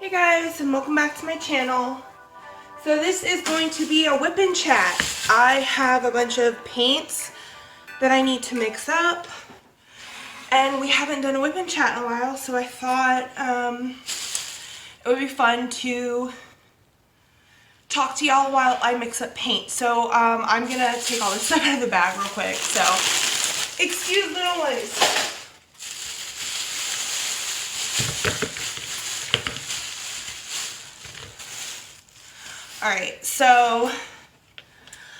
Hey guys, and welcome back to my channel. So this is going to be a whip and chat. I have a bunch of paints that I need to mix up, and we haven't done a whip and chat in a while, so I thought it would be fun to talk to y'all while I mix up paint. So I'm gonna take all this stuff out of the bag real quick, so excuse the noise. Alright, so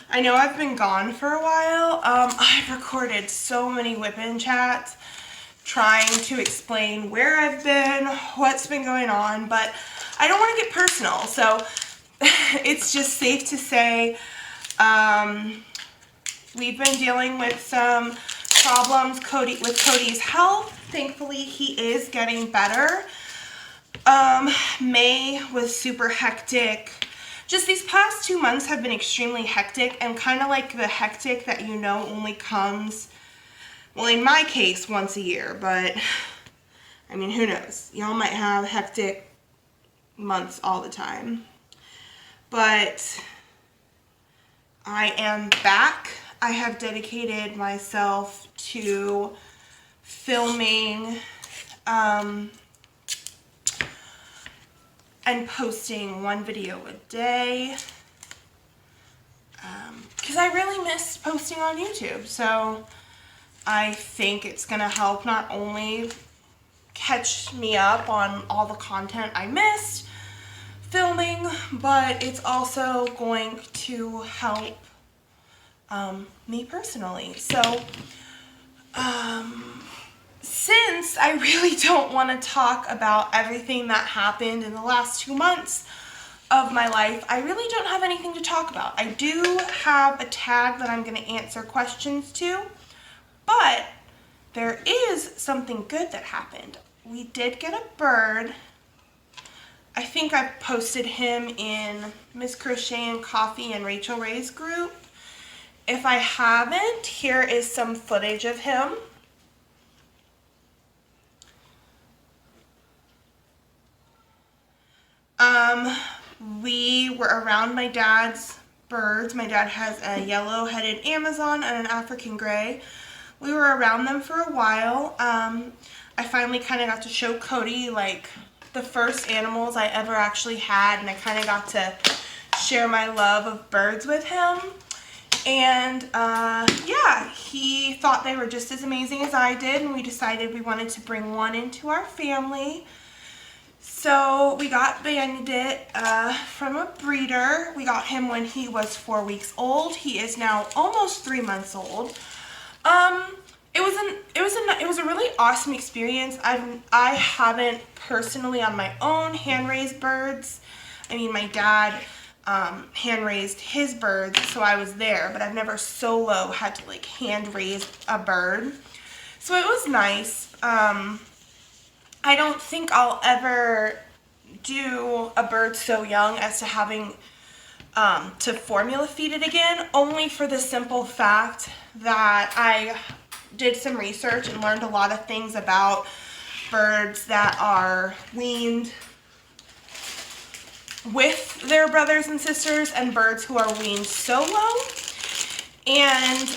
I know I've been gone for a while. I've recorded so many whip-in chats trying to explain where I've been, what's been going on, but I don't want to get personal, so it's just safe to say we've been dealing with some problems with Cody's health. Thankfully, he is getting better. May was super hectic. Just these past 2 months have been extremely hectic, and kind of like the hectic that you know only comes, well, in my case, once a year, but I mean, who knows? Y'all might have hectic months all the time. But I am back. I have dedicated myself to filming and posting one video a day, because I really miss posting on YouTube. So I think it's gonna help not only catch me up on all the content I missed filming, but it's also going to help me personally. So since I really don't want to talk about everything that happened in the last 2 months of my life, I really don't have anything to talk about. I do have a tag that I'm going to answer questions to, but there is something good that happened. We did get a bird. I think I posted him in Miss Crochet and Coffee and Rachel Ray's group. If I haven't, here is some footage of him. We were around my dad's birds. My dad has a yellow-headed Amazon and an African gray. We were around them for a while. I finally kind of got to show Cody, like, the first animals I ever actually had, and I kind of got to share my love of birds with him. And yeah, he thought they were just as amazing as I did, and we decided we wanted to bring one into our family. So we got Bandit from a breeder. We got him when he was 4 weeks old. He is now almost 3 months old. It was a really awesome experience. I haven't personally on my own hand-raised birds. I mean, my dad hand-raised his birds, so I was there, but I've never solo had to like hand-raise a bird. So it was nice. I don't think I'll ever do a bird so young as to having to formula feed it again, only for the simple fact that I did some research and learned a lot of things about birds that are weaned with their brothers and sisters and birds who are weaned solo. And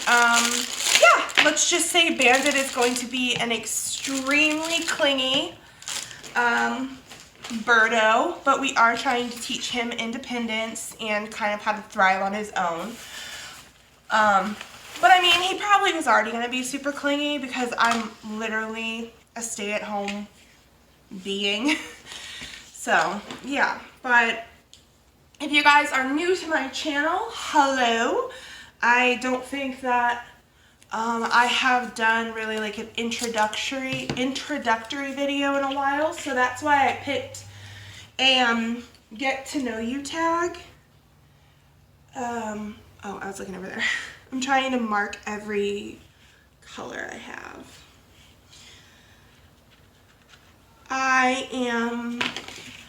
yeah, let's just say Bandit is going to be an extremely clingy birdo, but we are trying to teach him independence and kind of how to thrive on his own. But I mean, he probably was already going to be super clingy because I'm literally a stay-at-home being. So yeah, but if you guys are new to my channel, hello. I don't think that I have done really like an introductory video in a while, so that's why I picked a get to know you tag. Oh, I was looking over there. I'm trying to mark every color I have.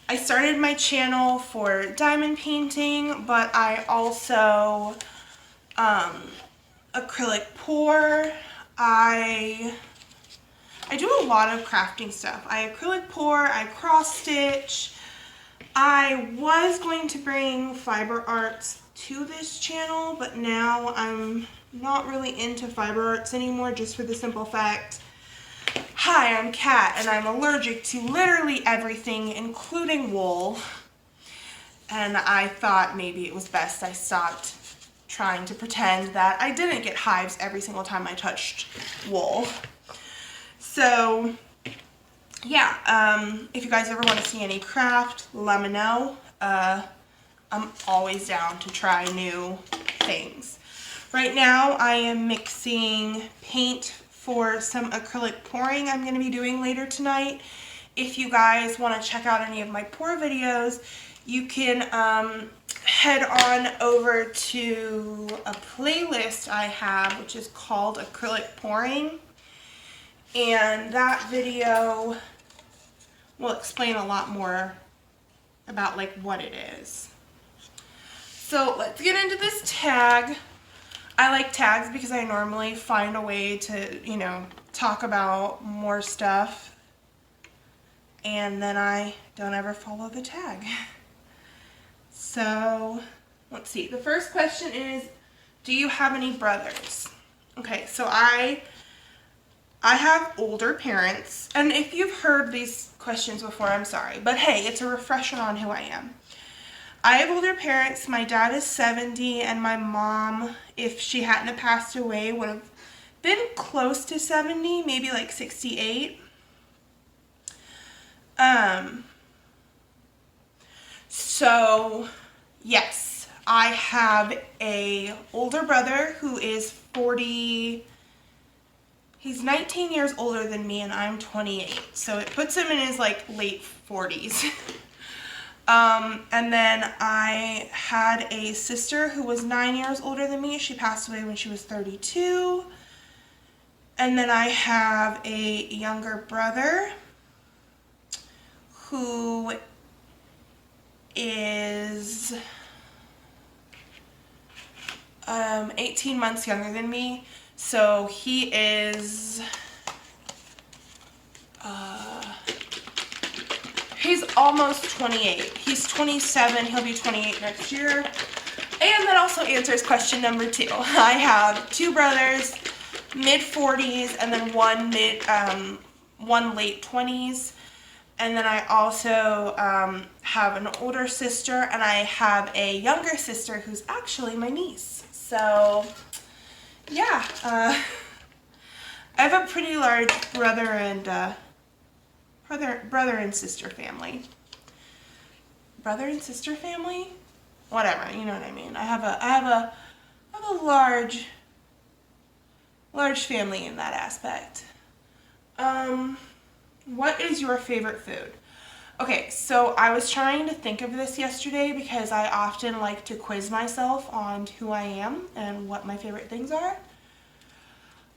I started my channel for diamond painting, but I also acrylic pour. I do a lot of crafting stuff. I acrylic pour, I cross stitch, I was going to bring fiber arts to this channel, but now I'm not really into fiber arts anymore, just for the simple fact, hi, I'm Kat, and I'm allergic to literally everything, including wool. And I thought maybe it was best I stopped trying to pretend that I didn't get hives every single time I touched wool. So yeah, if you guys ever want to see any craft, let me know. I'm always down to try new things. Right now I am mixing paint for some acrylic pouring I'm going to be doing later tonight. If you guys want to check out any of my pour videos, you can head on over to a playlist I have, which is called Acrylic Pouring. And that video will explain a lot more about like what it is. So let's get into this tag. I like tags because I normally find a way to, you know, talk about more stuff, and then I don't ever follow the tag. So let's see. The first question is, do you have any brothers? Okay, so I have older parents, and if you've heard these questions before, I'm sorry, but hey, it's a refresher on who I am. I have older parents. My dad is 70, and my mom, if she hadn't have passed away, would have been close to 70, maybe like 68. So yes, I have a older brother who is 40. He's 19 years older than me, and I'm 28, so it puts him in his like late 40s. And then I had a sister who was 9 years older than me. She passed away when she was 32. And then I have a younger brother who is 18 months younger than me. So he is, he's almost 28. He's 27, he'll be 28 next year. And that also answers question number 2. I have 2 brothers, mid-40s, and then one late 20s. And then I also have an older sister, and I have a younger sister who's actually my niece. So yeah, I have a pretty large brother and sister family. Brother and sister family? Whatever, you know what I mean. I have a large family in that aspect. What is your favorite food? Okay, so I was trying to think of this yesterday because I often like to quiz myself on who I am and what my favorite things are.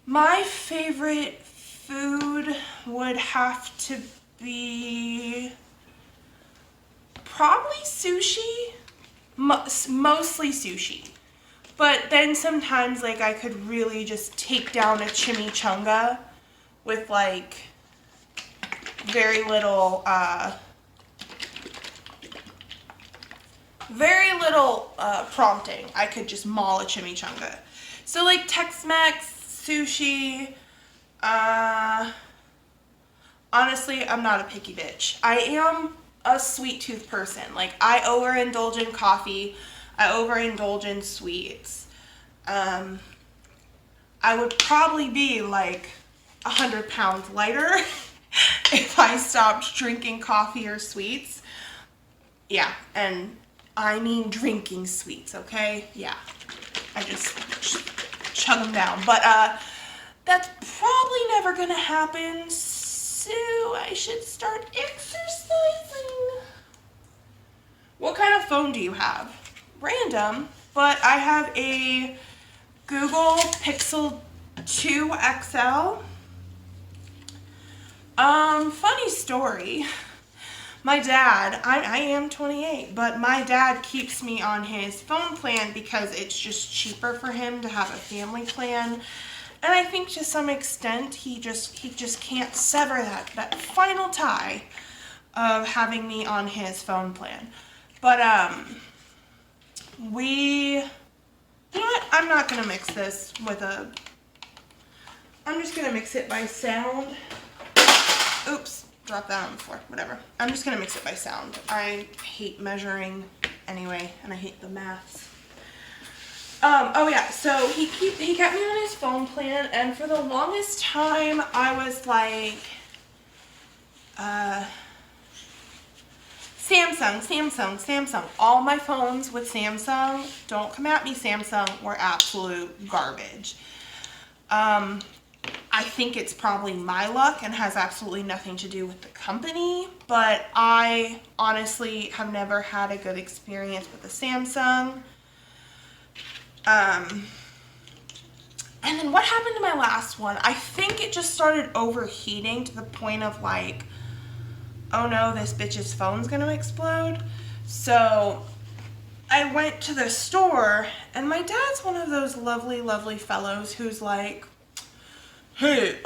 My favorite food would have to be probably sushi, mostly sushi. But then sometimes like I could really just take down a chimichanga with like very little prompting. I could just maul a chimichanga. So like Tex-Mex, sushi, honestly, I'm not a picky bitch. I am a sweet tooth person. Like, I overindulge in coffee. I overindulge in sweets. I would probably be like 100 pounds lighter if I stopped drinking coffee or sweets. Yeah, and I mean drinking sweets, okay? Yeah, I just chug them down. But that's probably never gonna happen, so I should start exercising. What kind of phone do you have? Random, but I have a Google Pixel 2 XL. Funny story. My dad, I am 28, but my dad keeps me on his phone plan because it's just cheaper for him to have a family plan. And I think to some extent he just can't sever that final tie. of having me on his phone plan. But, you know what? I'm not going to mix this with I'm just going to mix it by sound. Oops, dropped that on the floor, whatever. I'm just going to mix it by sound. I hate measuring anyway, and I hate the maths. Oh yeah, so he kept me on his phone plan, and for the longest time, I was like, Samsung. All my phones with Samsung, don't come at me, Samsung, were absolute garbage. I think it's probably my luck and has absolutely nothing to do with the company, but I honestly have never had a good experience with a Samsung. And then what happened to my last one? I think it just started overheating to the point of like, oh no, this bitch's phone's gonna explode. So I went to the store, and my dad's one of those lovely, lovely fellows who's like, hey,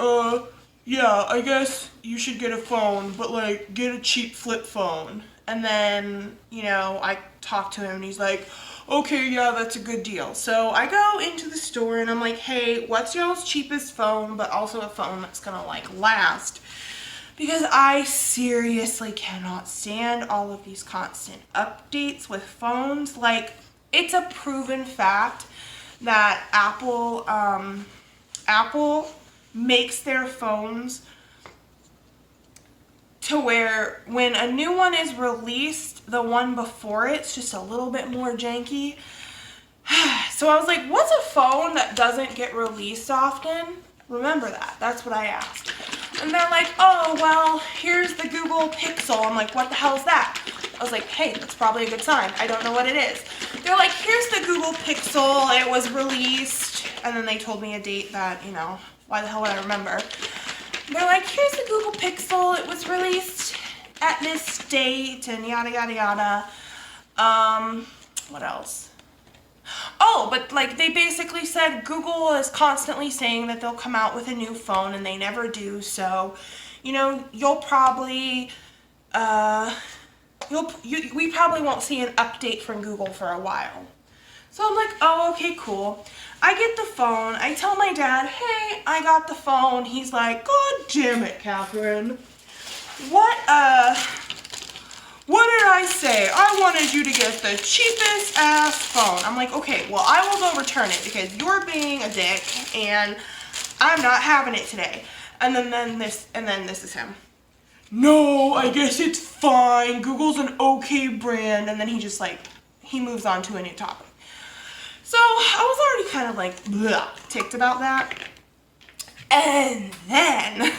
yeah, I guess you should get a phone, but like, get a cheap flip phone. And then, you know, I talked to him and he's like, okay, yeah, that's a good deal. So I go into the store and I'm like, hey, what's y'all's cheapest phone, but also a phone that's gonna like last? Because I seriously cannot stand all of these constant updates with phones. Like, it's a proven fact that Apple makes their phones to where when a new one is released, the one before it's just a little bit more janky. So I was like, what's a phone that doesn't get released often? Remember that. That's what I asked. And they're like, oh, well, here's the Google Pixel. I'm like, what the hell is that? I was like, hey, that's probably a good sign. I don't know what it is. They're like, here's the Google Pixel. It was released. And then they told me a date that, you know, why the hell would I remember? They're like, here's the Google Pixel. It was released at this date and yada, yada, yada. What else? Oh, but like they basically said Google is constantly saying that they'll come out with a new phone and they never do. So, you know, you'll probably, we probably won't see an update from Google for a while. So I'm like, oh, okay, cool. I get the phone. I tell my dad, hey, I got the phone. He's like, God damn it, Catherine. What did I say? I wanted you to get the cheapest ass phone. I'm like, okay, well, I will go return it because you're being a dick and I'm not having it today. And then this is him. No, I guess it's fine. Google's an okay brand. And then he just like, he moves on to a new topic. So I was already kind of like, bleh, ticked about that. And then,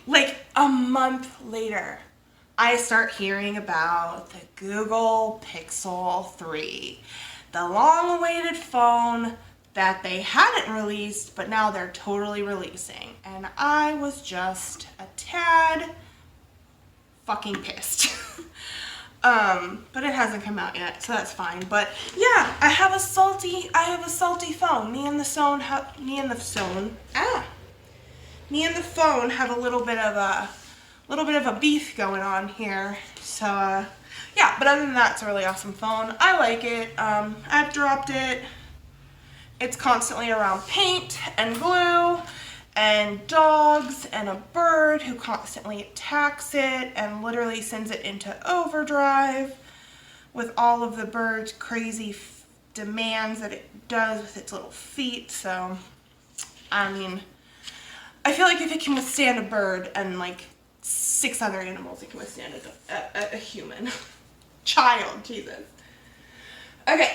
like a month later, I start hearing about the Google Pixel 3, the long-awaited phone that they hadn't released, but now they're totally releasing. And I was just a tad fucking pissed. But it hasn't come out yet, so that's fine. But yeah, I have a salty phone. Me and the phone have a little bit of a beef going on here. So yeah, but other than that, it's a really awesome phone. I like it. I've dropped it. It's constantly around paint and glue and dogs and a bird who constantly attacks it and literally sends it into overdrive with all of the bird's crazy demands that it does with its little feet. So, I mean, I feel like if it can withstand a bird and like 6 other animals, it can withstand a human. Child, Jesus. Okay,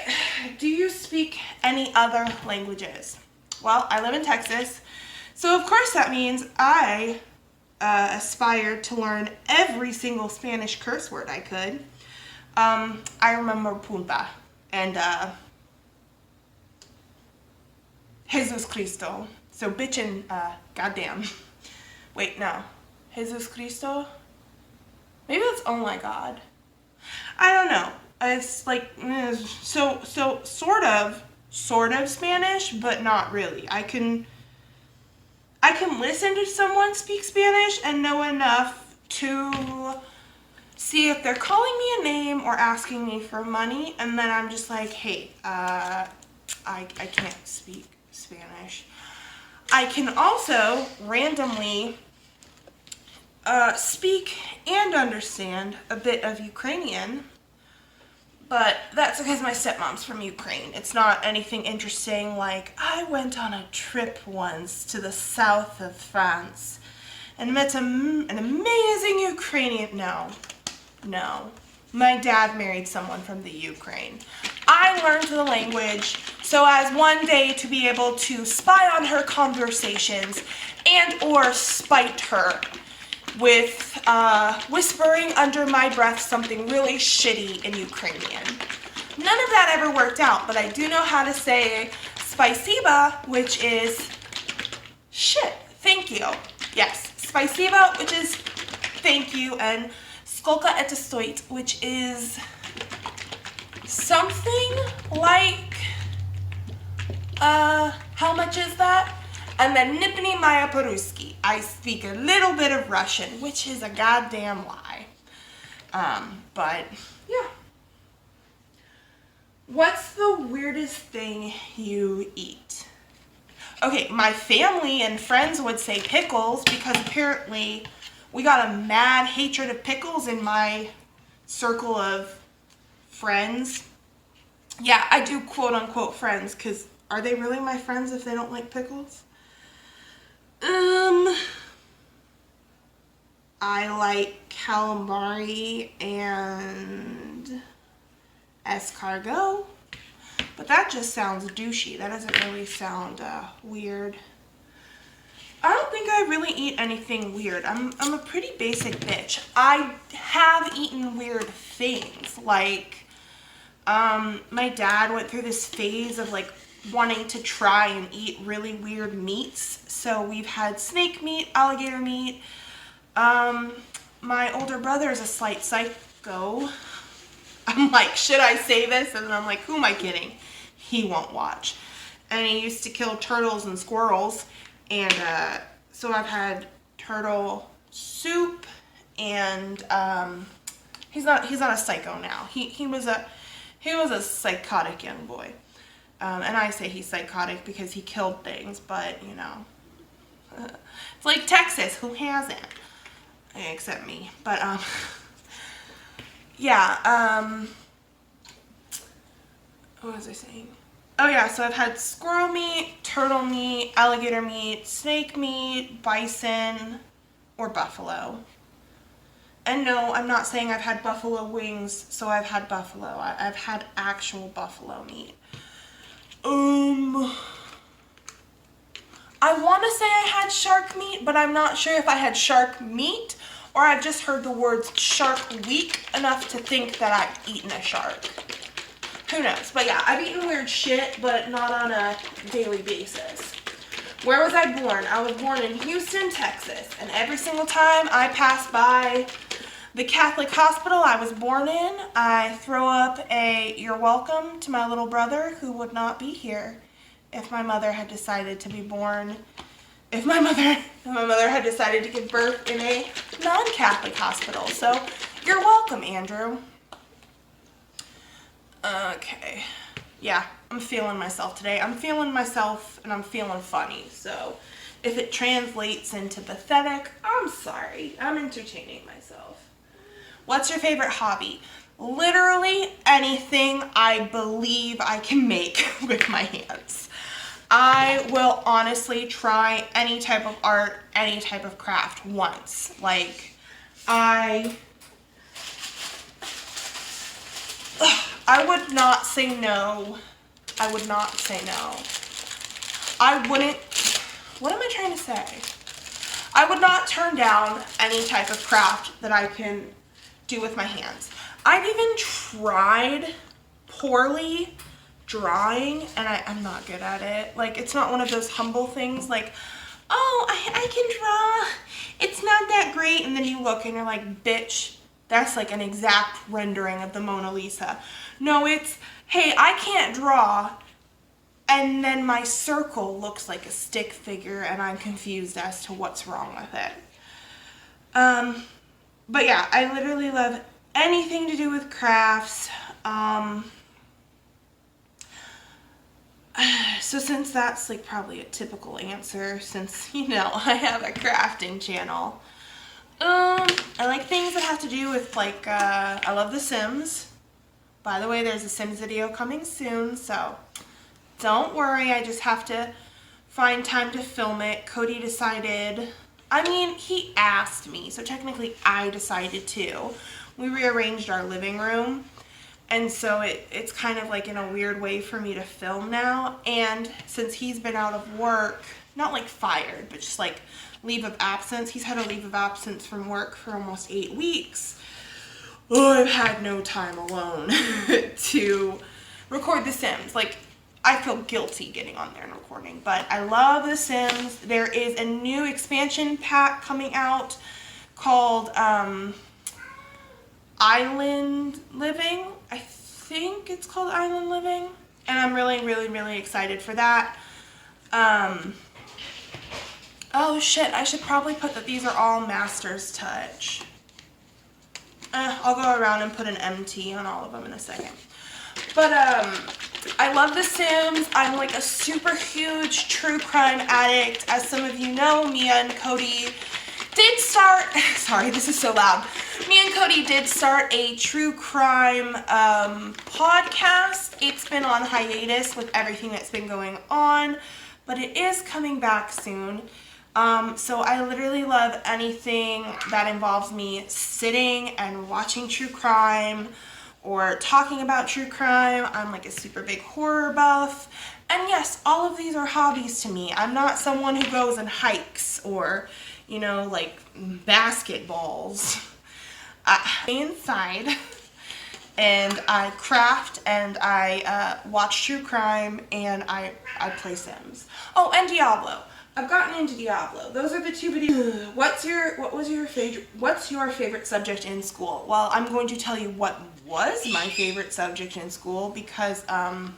do you speak any other languages? Well, I live in Texas. So of course that means I aspired to learn every single Spanish curse word I could. I remember punta and Jesus Cristo. So bitchin', goddamn. Wait, no. Jesus Cristo? Maybe that's oh my god. I don't know. It's like, so sort of Spanish, but not really. I can listen to someone speak Spanish and know enough to see if they're calling me a name or asking me for money, and then I'm just like, hey, I can't speak Spanish. I can also randomly speak and understand a bit of Ukrainian, but that's because my stepmom's from Ukraine. It's not anything interesting like, I went on a trip once to the south of France and met an amazing Ukrainian. No. My dad married someone from the Ukraine. I learned the language so as one day to be able to spy on her conversations and or spite her with whispering under my breath something really shitty in Ukrainian. None of that ever worked out, but I do know how to say spasiba, which is shit, thank you. Yes, spasiba, which is thank you, and skolka это стоит, which is something like, how much is that? And then nipny maya по-русски. I speak a little bit of Russian, which is a goddamn lie. But yeah. What's the weirdest thing you eat? Okay, my family and friends would say pickles because apparently we got a mad hatred of pickles in my circle of friends. Yeah, I do quote unquote friends because are they really my friends if they don't like pickles? I like calamari and escargot, but that just sounds douchey. That doesn't really sound weird. I don't think I really eat anything weird. I'm a pretty basic bitch. I have eaten weird things, like my dad went through this phase of like wanting to try and eat really weird meats. So we've had snake meat, alligator meat. My older brother is a slight psycho. I'm like, should I say this? And then I'm like, who am I kidding? He won't watch. And he used to kill turtles and squirrels. And so I've had turtle soup, and he's not a psycho now. He was a psychotic young boy. And I say he's psychotic because he killed things, but you know, it's like Texas, who hasn't? Except me. But yeah, what was I saying? Oh yeah, so I've had squirrel meat, turtle meat, alligator meat, snake meat, bison, or buffalo. And no, I'm not saying I've had buffalo wings, so I've had buffalo. I've had actual buffalo meat. I want to say I had shark meat, but I'm not sure if I had shark meat or I've just heard the words shark week enough to think that I've eaten a shark. Who knows? But yeah, I've eaten weird shit, but not on a daily basis. Where was I born? I was born in Houston, Texas, and every single time I pass by the Catholic hospital I was born in, I throw up a "you're welcome" to my little brother who would not be here if my mother had decided to be born, if my mother had decided to give birth in a non-Catholic hospital. So, you're welcome, Andrew. Okay. Yeah, I'm feeling myself today. I'm feeling myself and I'm feeling funny. So, if it translates into pathetic, I'm sorry. I'm entertaining myself. What's your favorite hobby? Literally anything I believe I can make with my hands. I will honestly try any type of art, any type of craft once. Like, I would not say no. I would not say no. I wouldn't, what am I trying to say? I would not turn down any type of craft that I can do with my hands. I've even tried poorly drawing, and I'm not good at it. Like, it's not one of those humble things like, oh, I can draw. It's not that great. And then you look and you're like, bitch, that's like an exact rendering of the Mona Lisa. No, it's, hey, I can't draw, and then my circle looks like a stick figure, and I'm confused as to what's wrong with it. But yeah, I literally love anything to do with crafts. So since that's like probably a typical answer, since you know I have a crafting channel, I like things that have to do with like I love The Sims. By the way, there's a Sims video coming soon, so don't worry, I just have to find time to film it. Cody decided, I mean, he asked me, so technically I decided to. We rearranged our living room, and so it's kind of like in a weird way for me to film now. And since he's been out of work, not like fired, but just like leave of absence, he's had a leave of absence from work for almost 8 weeks. Oh, I've had no time alone to record The Sims. Like, I feel guilty getting on there and recording, but I love The Sims. There is a new expansion pack coming out called Island Living. I think it's called Island Living, and I'm really excited for that. Oh shit, I should probably put that these are all Master's Touch. I'll go around and put an MT on all of them in a second. But I love The Sims. I'm like a super huge true crime addict. As some of you know, Mia and Cody did start, sorry, this is so loud. Me and Cody did start a true crime podcast. It's been on hiatus with everything that's been going on, but it is coming back soon. So I literally love anything that involves me sitting and watching true crime or talking about true crime. I'm like a super big horror buff. And yes, all of these are hobbies to me. I'm not someone who goes and hikes or, you know, like basketballs. I stay inside and I craft and I watch true crime and I play Sims. Oh, and Diablo. I've gotten into Diablo. Those are the two videos. What's your favorite subject in school? Well, I'm going to tell you what was my favorite subject in school because I'm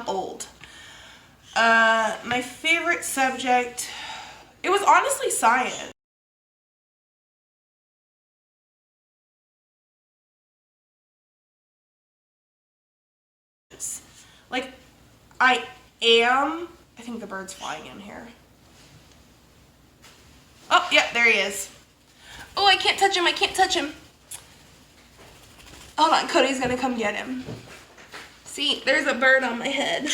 old. My favorite subject, it was honestly science. Like, I think the bird's flying in here. Oh, yeah, there he is. Oh, I can't touch him, I can't touch him. Hold on, Cody's gonna come get him. See, there's a bird on my head.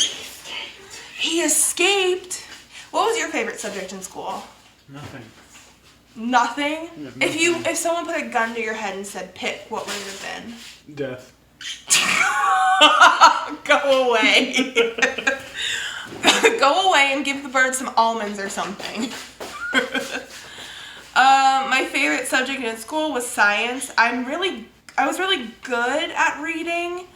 He escaped. What was your favorite subject in school? Nothing. Nothing? Yeah, nothing. If someone put a gun to your head and said pick, what would it have been? Death. Go away. Go away and give the bird some almonds or something. My favorite subject in school was science. I was really good at reading,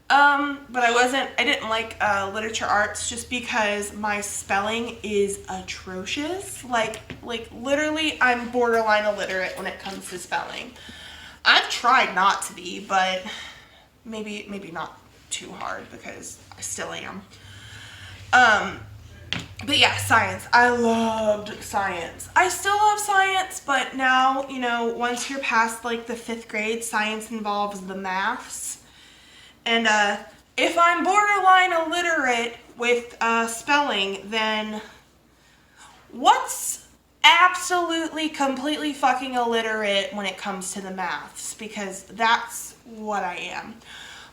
but I didn't like literature arts just because my spelling is atrocious. Like literally I'm borderline illiterate when it comes to spelling. I've tried not to be, but maybe not too hard because I still am. But yeah, science. I loved science. I still love science, but now, you know, once you're past like the 5th grade, science involves the maths. And if I'm borderline illiterate with spelling, then what's absolutely completely fucking illiterate when it comes to the maths? Because that's what I am.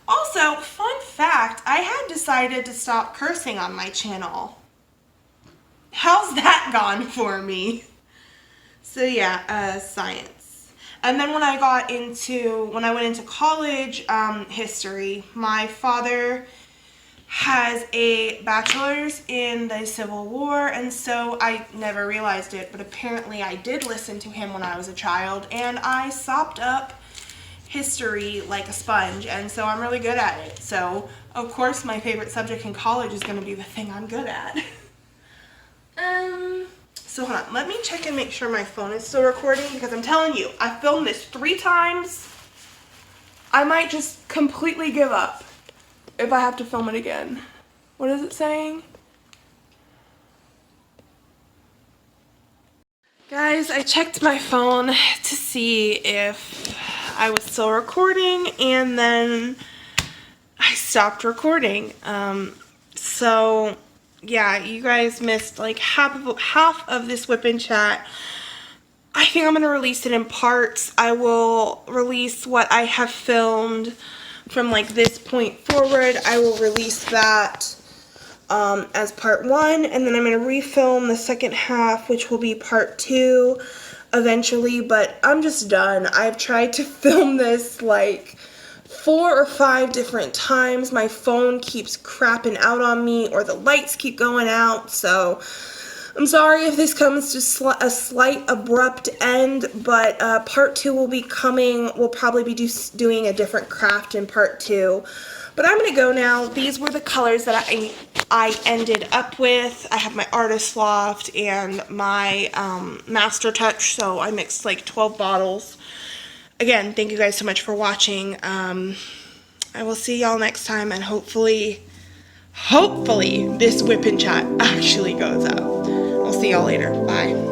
Also, fun fact, I had decided to stop cursing on my channel. How's that gone for me? So yeah, science. And then when I went into college, history, my father has a bachelor's in the Civil War, and so I never realized it, but apparently I did listen to him when I was a child, and I sopped up history like a sponge, and so I'm really good at it. So of course my favorite subject in college is going to be the thing I'm good at. So hold on, let me check and make sure my phone is still recording, because I'm telling you, I filmed this 3 times. I might just completely give up if I have to film it again. What is it saying? Guys, I checked my phone to see if I was still recording, and then I stopped recording. So yeah, you guys missed like half of this WIP and chat. I think I'm going to release it in parts. I will release what I have filmed from like this point forward. I will release that as part 1, and then I'm going to refilm the second half, which will be part 2 eventually, but I'm just done. I've tried to film this like 4 or 5 different times. My phone keeps crapping out on me, or the lights keep going out, so I'm sorry if this comes to a slight abrupt end, but part 2 will be coming. We'll probably be doing a different craft in part 2. But I'm going to go now. These were the colors that I ended up with. I have my Artist Loft and my Master Touch, so I mixed like 12 bottles. Again, thank you guys so much for watching. I will see y'all next time, and hopefully this WIP and chat actually goes up. I'll see y'all later. Bye.